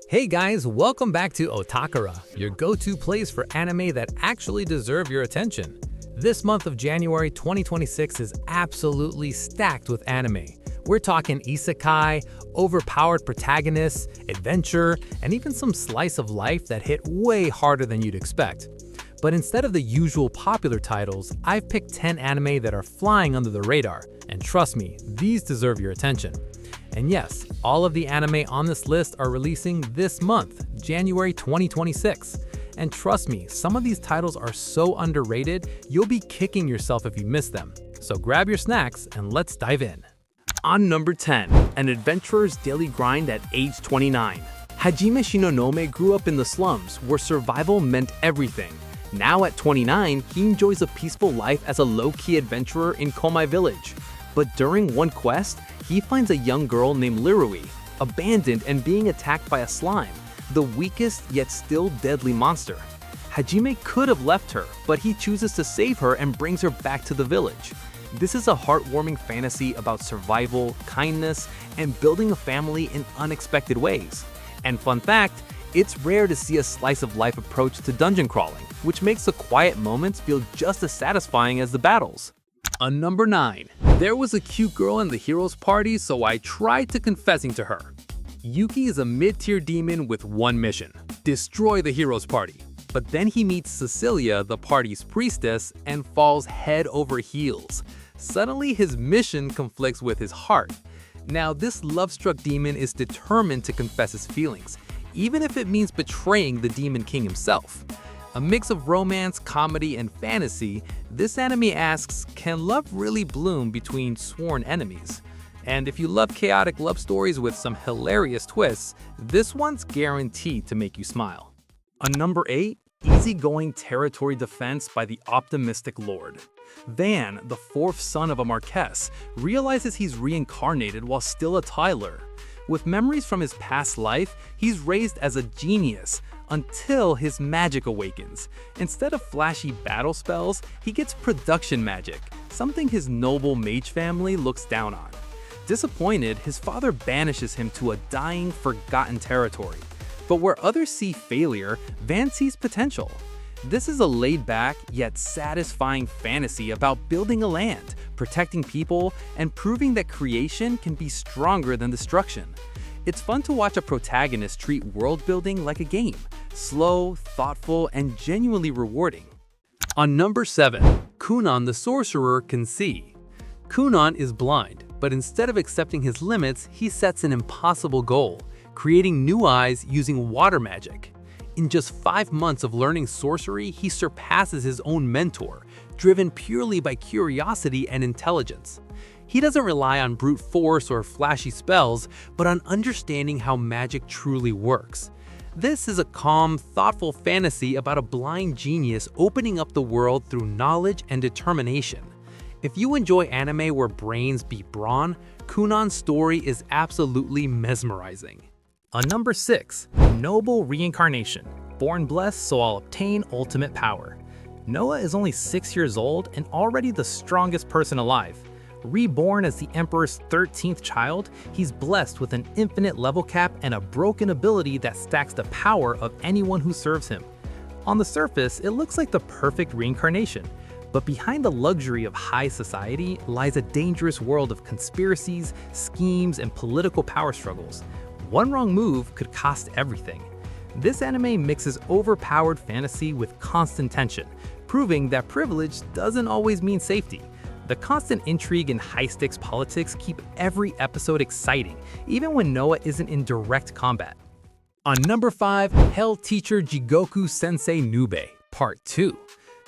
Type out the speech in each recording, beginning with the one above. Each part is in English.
Hey guys, welcome back to Otakura, your go-to place for anime that actually deserve your attention. This month of January 2026 is absolutely stacked with anime. We're talking isekai, overpowered protagonists, adventure, and even some slice of life that hit way harder than you'd expect. But instead of the usual popular titles, I've picked 10 anime that are flying under the radar, and trust me, these deserve your attention. And yes, all of the anime on this list are releasing this month, January 2026. And trust me, some of these titles are so underrated, you'll be kicking yourself if you miss them. So grab your snacks and let's dive in. On number 10, an adventurer's daily grind at age 29. Hajime Shinonome grew up in the slums, where survival meant everything. Now at 29, he enjoys a peaceful life as a low-key adventurer in Komai Village. But during one quest, he finds a young girl named Lirui, abandoned and being attacked by a slime, the weakest yet still deadly monster. Hajime could have left her, but he chooses to save her and brings her back to the village. This is a heartwarming fantasy about survival, kindness, and building a family in unexpected ways. And fun fact, it's rare to see a slice-of-life approach to dungeon crawling, which makes the quiet moments feel just as satisfying as the battles. On number 9, there was a cute girl in the hero's party, so I tried to confessing to her. Yuki is a mid-tier demon with one mission: destroy the hero's party. But then he meets Cecilia, the party's priestess, and falls head over heels. Suddenly, his mission conflicts with his heart. Now, this love-struck demon is determined to confess his feelings, even if it means betraying the Demon King himself. A mix of romance, comedy, and fantasy, this anime asks, can love really bloom between sworn enemies? And if you love chaotic love stories with some hilarious twists, this one's guaranteed to make you smile. On number 8, Easygoing Territory Defense by the Optimistic Lord. Van, the fourth son of a Marquess, realizes he's reincarnated while still a toddler. With memories from his past life, he's raised as a genius, until his magic awakens. Instead of flashy battle spells, he gets production magic, something his noble mage family looks down on. Disappointed, his father banishes him to a dying, forgotten territory. But where others see failure, Van sees potential. This is a laid-back, yet satisfying fantasy about building a land, protecting people, and proving that creation can be stronger than destruction. It's fun to watch a protagonist treat world-building like a game, slow, thoughtful, and genuinely rewarding. On number 7, Kunon the Sorcerer can see. Kunon is blind, but instead of accepting his limits, he sets an impossible goal: creating new eyes using water magic. In just 5 months of learning sorcery, he surpasses his own mentor, driven purely by curiosity and intelligence. He doesn't rely on brute force or flashy spells, but on understanding how magic truly works. This is a calm, thoughtful fantasy about a blind genius opening up the world through knowledge and determination. If you enjoy anime where brains beat brawn, Kunon's story is absolutely mesmerizing. On number 6, Noble Reincarnation. Born blessed, so I'll obtain ultimate power. Noah is only 6 years old and already the strongest person alive. Reborn as the Emperor's 13th child, he's blessed with an infinite level cap and a broken ability that stacks the power of anyone who serves him. On the surface, it looks like the perfect reincarnation, but behind the luxury of high society lies a dangerous world of conspiracies, schemes, and political power struggles. One wrong move could cost everything. This anime mixes overpowered fantasy with constant tension, proving that privilege doesn't always mean safety. The constant intrigue and high-stakes politics keep every episode exciting, even when Noah isn't in direct combat. On number 5, Hell Teacher Jigoku Sensei Nube, Part 2.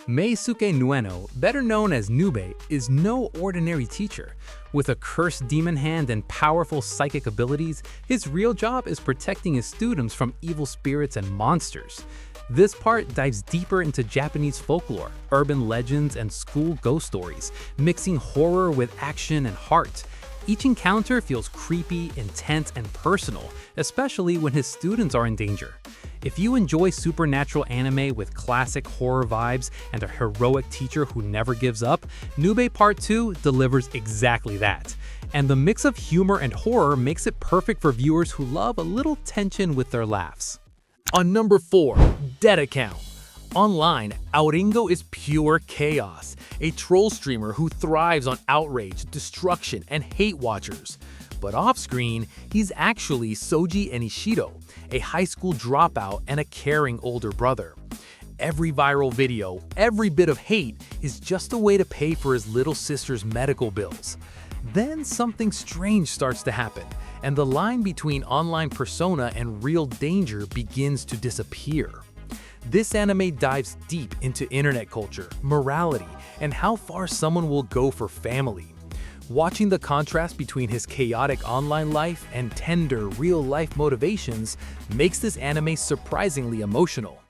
Meisuke Nueno, better known as Nube, is no ordinary teacher. With a cursed demon hand and powerful psychic abilities, his real job is protecting his students from evil spirits and monsters. This part dives deeper into Japanese folklore, urban legends, and school ghost stories, mixing horror with action and heart. Each encounter feels creepy, intense, and personal, especially when his students are in danger. If you enjoy supernatural anime with classic horror vibes and a heroic teacher who never gives up, Nube Part 2 delivers exactly that. And the mix of humor and horror makes it perfect for viewers who love a little tension with their laughs. On number 4, Dead Account. Online, Auringo is pure chaos, a troll streamer who thrives on outrage, destruction, and hate watchers. But off-screen, he's actually Soji Enishido, a high school dropout and a caring older brother. Every viral video, every bit of hate is just a way to pay for his little sister's medical bills. Then something strange starts to happen, and the line between online persona and real danger begins to disappear. This anime dives deep into internet culture, morality, and how far someone will go for family. Watching the contrast between his chaotic online life and tender, real-life motivations makes this anime surprisingly emotional.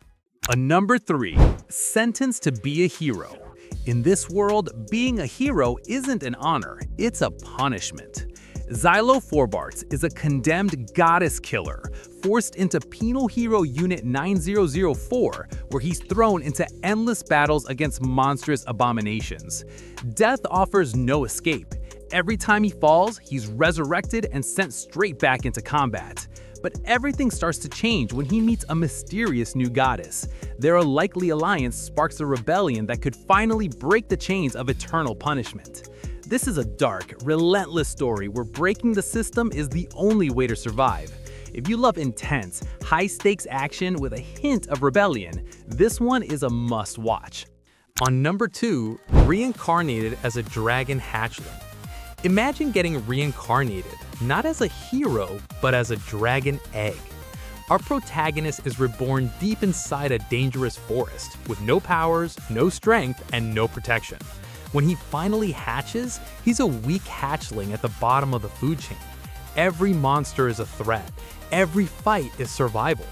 On number 3, Sentenced to be a Hero. In this world, being a hero isn't an honor, it's a punishment. Xylo Forbarts is a condemned goddess killer, forced into Penal Hero Unit 9004, where he's thrown into endless battles against monstrous abominations. Death offers no escape. Every time he falls, he's resurrected and sent straight back into combat. But everything starts to change when he meets a mysterious new goddess. Their unlikely alliance sparks a rebellion that could finally break the chains of eternal punishment. This is a dark, relentless story where breaking the system is the only way to survive. If you love intense, high-stakes action with a hint of rebellion, this one is a must-watch. On number 2, Reincarnated as a Dragon Hatchling. Imagine getting reincarnated, not as a hero, but as a dragon egg. Our protagonist is reborn deep inside a dangerous forest, with no powers, no strength, and no protection. When he finally hatches, he's a weak hatchling at the bottom of the food chain. Every monster is a threat. Every fight is survival.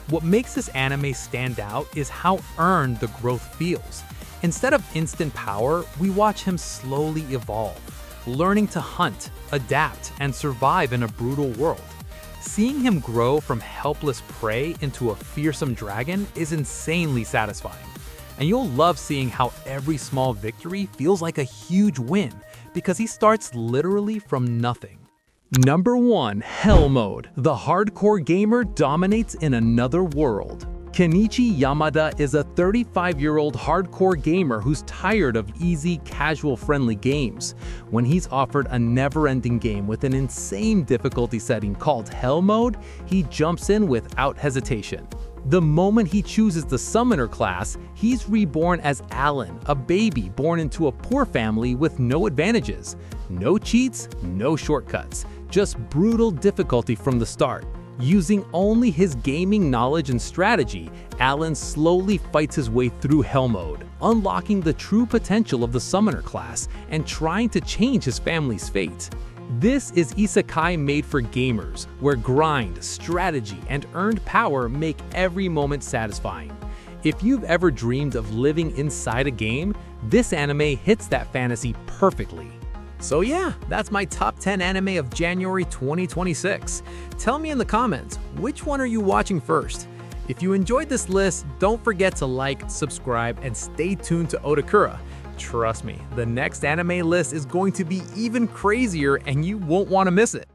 What makes this anime stand out is how earned the growth feels. Instead of instant power, we watch him slowly evolve, learning to hunt, adapt, and survive in a brutal world. Seeing him grow from helpless prey into a fearsome dragon is insanely satisfying. And you'll love seeing how every small victory feels like a huge win, because he starts literally from nothing. Number 1, Hell Mode. The hardcore gamer dominates in another world. Kenichi Yamada is a 35-year-old hardcore gamer who's tired of easy, casual-friendly games. When he's offered a never-ending game with an insane difficulty setting called Hell Mode, he jumps in without hesitation. The moment he chooses the Summoner class, he's reborn as Alan, a baby born into a poor family with no advantages. No cheats, no shortcuts, just brutal difficulty from the start. Using only his gaming knowledge and strategy, Alan slowly fights his way through Hell Mode, unlocking the true potential of the Summoner class and trying to change his family's fate. This is isekai made for gamers, where grind, strategy, and earned power make every moment satisfying. If you've ever dreamed of living inside a game, this anime hits that fantasy perfectly. So yeah, that's my top 10 anime of January 2026. Tell me in the comments, which one are you watching first? If you enjoyed this list, don't forget to like, subscribe, and stay tuned to Otakura. Trust me, the next anime list is going to be even crazier and you won't want to miss it.